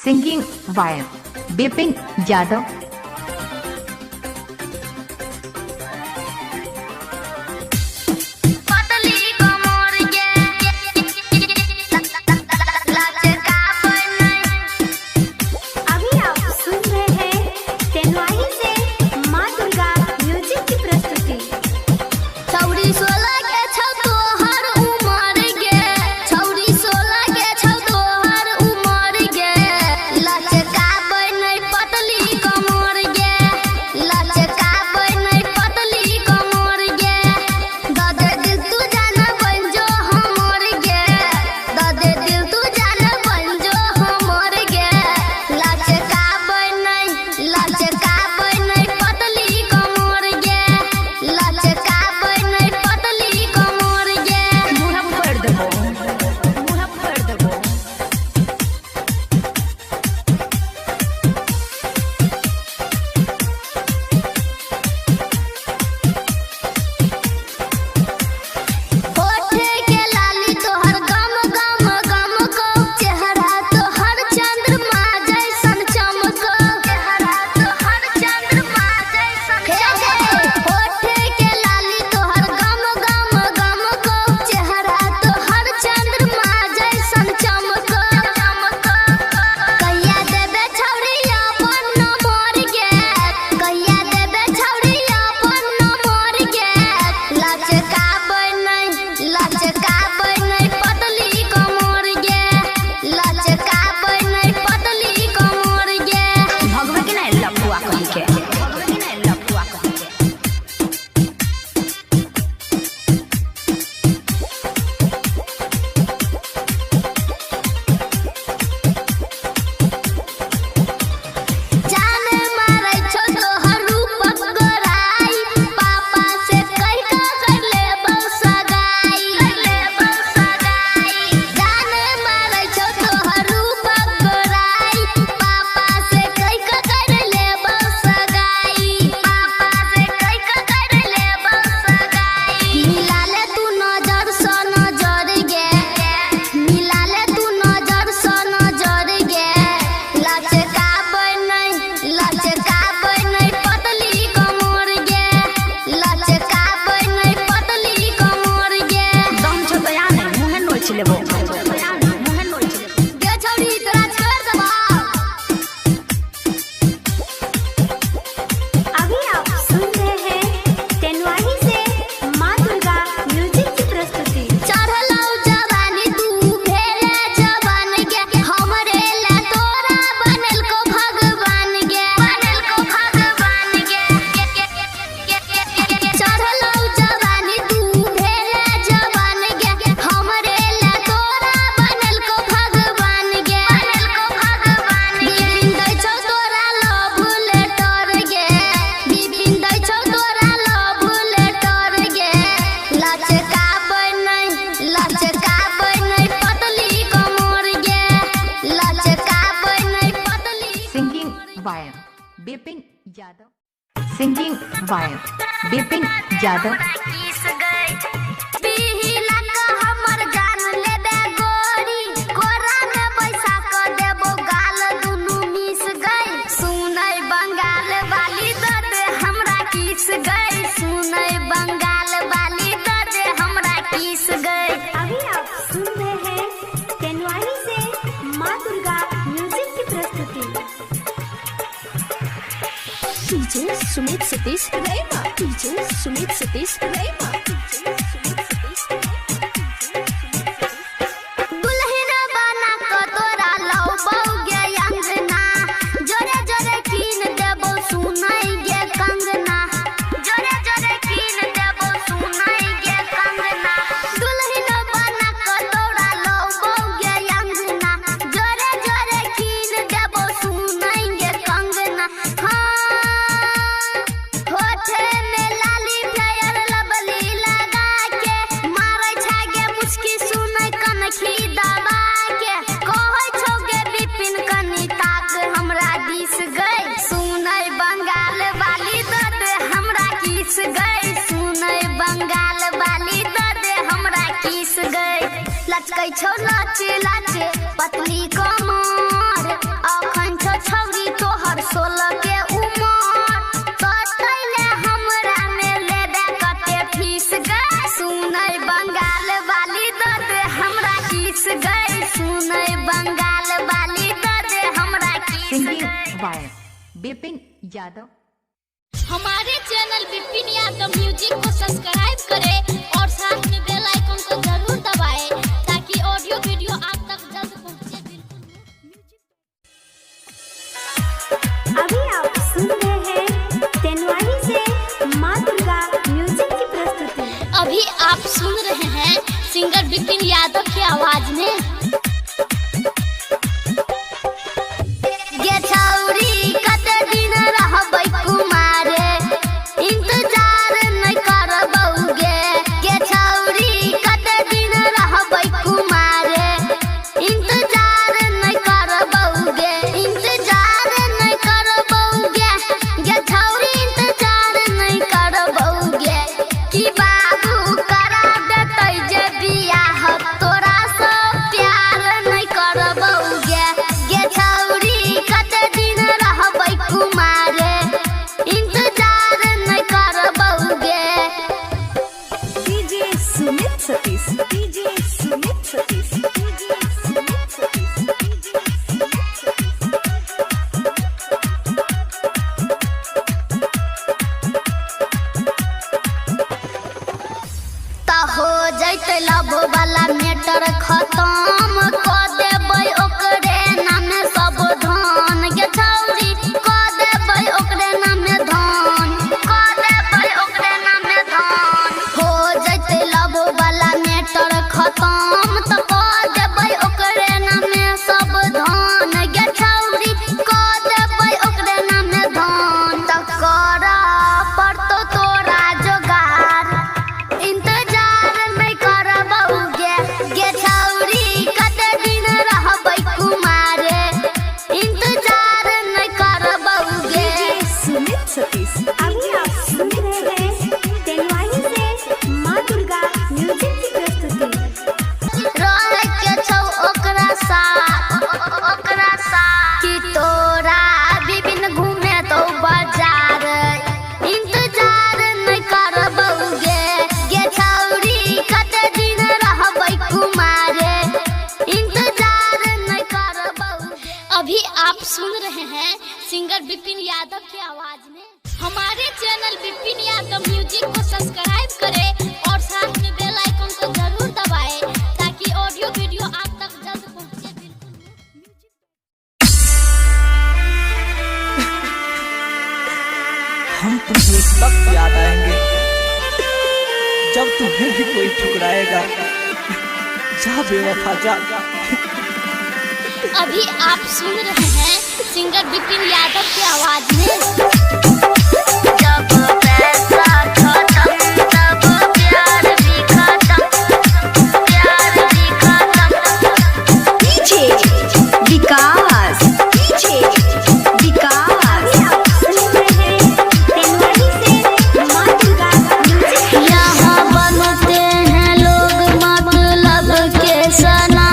Singing by Bipin Yadav. Bipin Yadav. Singing by Bipin Yadav. अभी आप सुन रहे हैं तेनवाही से माँ दुर्गा म्यूजिक की प्रस्तुति। DJ Sumit Satish Rema, DJ Sumit Satish Rema. लचकै छौ लाचे लाचे पतली कमर। वायरल बिपिन यादव। हमारे चैनल बिपिन यादव म्यूजिक को सब्सक्राइब करें और साथ में बेल आइकन को जरूर दबाएं ताकि ऑडियो वीडियो आप तक जल्द पहुंचे। अभी आप सुन रहे हैं तेनवाही से माँ दुर्गा म्यूजिक की प्रस्तुति। अभी आप सुन रहे हैं सिंगर बिपिन यादव की आवाज में। हो जैते लब वाला मेटर खत्म कर देबै ओकरे नामे सब धन गे छौरी कर देबै ओकरे नामे धन कर देबै ओकरे नामे धन। हो जैते लब वाला मेटर खत्म तो कर देबै ओकरे नामे सब धन गे छौरी कर देबै ओकरे नामे धन। त कर पड़तो तोरा जोगार इंतजार नहीं करबौ गे छौरी कते दिन रहबै कुमारे इंतजार नहीं करबौ गे। सुमित सतीश अभी आप सुन रहे हैं तेनवाही से माँ दुर्गा म्यूजिक की प्रस्तुति। रहे के छौ ओकरा साथ कि तोरा विभिन्न घूमे तो बाजार इंतजार नहीं करबौ गे छौरी कते दिन रहबै कुमारे इंतजार नहीं करबौ। अभी आप सुन रहे हैं सिंगर बिपिन यादव की आवाज में। हमारे चैनल बिपिन यादव म्यूजिक को सब्सक्राइब करें और साथ में बेल आइकन को जरूर दबाएं ताकि ऑडियो वीडियो आप तक जल्द पहुंचे। हम तुम्हें उस वक्त याद आएंगे जब तुम्हें भी कोई ठुकराएगा। जा बेवफा जा। अभी आप सुन रहे हैं सिंगर बिपिन यादव की आवाज में। जब पैसा खत्म तब प्यार भी खत्म, प्यार भी खत्म। डीजे विकास, डीजे विकास। आप सुन रहे हैं तेनवाही से माँ दुर्गा म्यूजिक। यहाँ बनते हैं लोग मतलब के सना,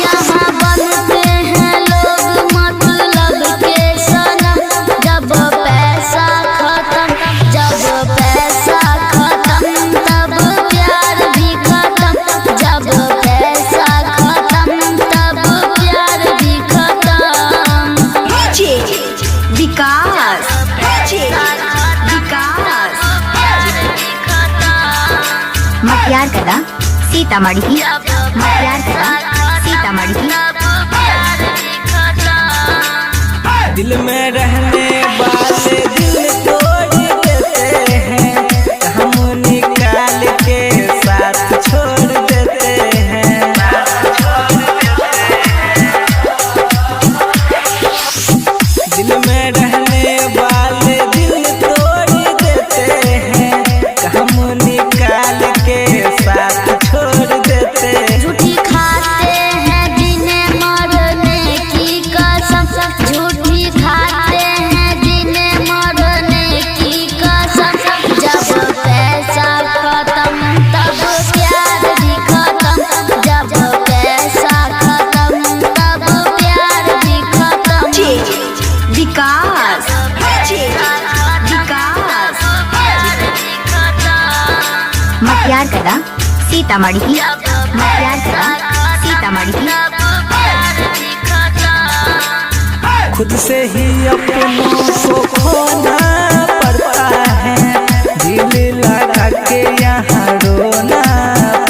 यहाँ बनते हैं लोग मतलब के सना। जब पैसा खत्म, जब पैसा खत्म तब प्यार भी खत्म, जब पैसा खत्म तब प्यार भी खत्म। डीजे विकास, डीजे विकास। मटियार कला सीतामढ़ी, मटियार कला सीतामढ़ी। दिल में रहने वाले दिल तोड़ देते हैं, हम निकाल के साथ छोड़ देते हैं। दिल में रहने वाले दिल तोड़ देते हैं, हम निकाल के साथ छोड़ देते हैं। झूठी खाते हैं जिन्हें मरने की कसम, झूठी खाते हैं जिन्हें मरने की कसम। जब पैसा खत्म तब प्यार भी खत्म, जब पैसा खत्म तब प्यार भी खत्म। विकास, विकास। मटियार कला सीतामढ़ी, मटियार कला सीतामढ़ी। सीतामढ़ी खुद से ही अपनों को खोना पड़ता है, दिल लगा के यहाँ रोना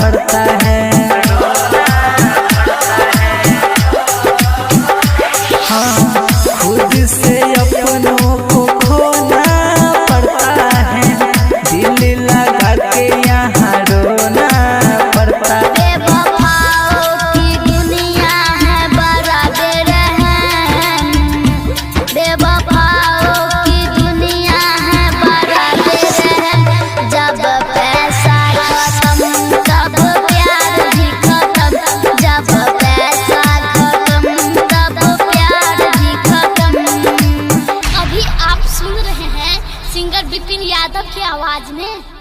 पड़ता है। हाँ, खुद से अपनों को खोना पड़ता है, दिल लगा के यहाँ रोना पड़ता है। बेवफाओं की दुनिया है बराबर है, बेवफाओं की दुनिया है बराबर है। जब पैसा खत्म तब प्यार भी खत्म, जब पैसा खत्म तब प्यार भी खत्म। अभी आप सुन रहे हैं सिंगर विपिन यादव की आवाज में